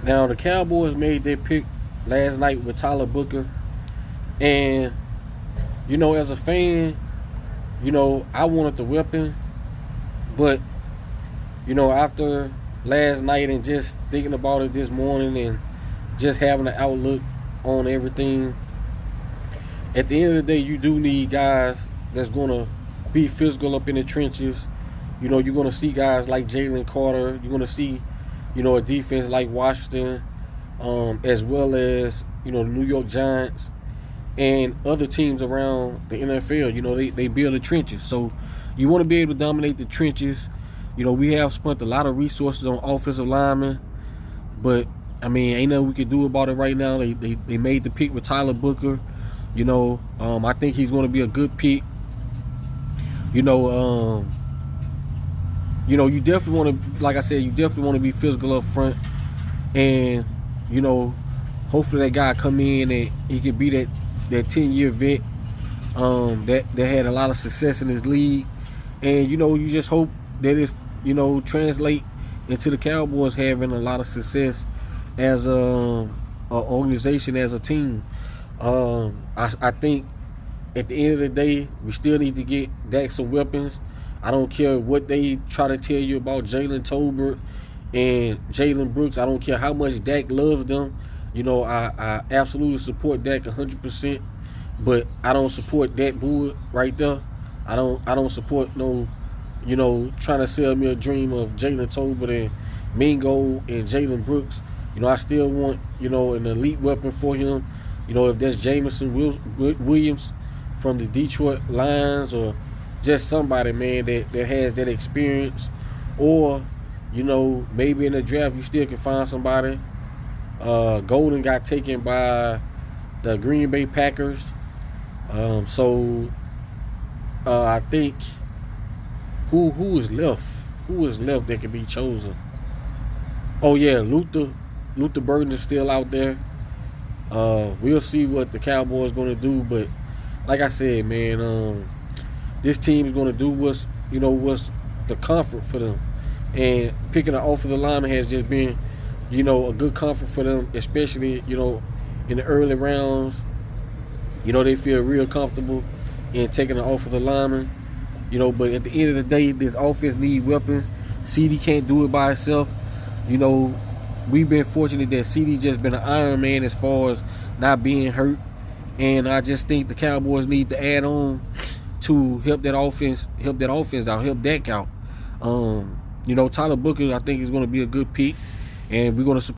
Now the Cowboys made their pick last night with Tyler Booker, and as a fan, I wanted the weapon, but after last night and just thinking about it this morning and just having an outlook on everything, at the end of the day, you do need guys that's gonna be physical up in the trenches. You're gonna see guys like Jalen Carter. You're gonna see, a defense like Washington, as well as the New York Giants and other teams around the NFL. They build the trenches, so you want to be able to dominate the trenches. We have spent a lot of resources on offensive linemen, but I mean, ain't nothing we can do about it right now. They made the pick with Tyler Booker. I think he's going to be a good pick. You definitely want to, like I said, you definitely want to be physical up front, and hopefully that guy come in and he can be that 10-year vet that had a lot of success in his league, and you just hope that it translate into the Cowboys having a lot of success as a organization, as a team. I think at the end of the day, we still need to get Dak some weapons. I don't care what they try to tell you about Jalen Tolbert and Jalen Brooks. I don't care how much Dak loves them. I absolutely support Dak 100%, but I don't support that bull right there. I don't support no, trying to sell me a dream of Jalen Tolbert and Mingo and Jalen Brooks. I still want, an elite weapon for him. If that's Jameson Williams from the Detroit Lions, or just somebody, man, that has that experience, or maybe in the draft you still can find somebody. Golden got taken by the Green Bay Packers, so I think who is left? Who is left that can be chosen? Oh yeah, Luther Burden is still out there. We'll see what the Cowboys going to do, but like I said, man, this team is going to do what's the comfort for them, and picking an offensive lineman has just been, a good comfort for them, especially in the early rounds. They feel real comfortable in taking an offensive lineman. But at the end of the day, this offense needs weapons. CD can't do it by itself. We've been fortunate that CD just been an Iron Man as far as not being hurt, and I just think the Cowboys need to add on to help that offense out, help Dak out. Tyler Booker, I think, is going to be a good pick, and we're going to support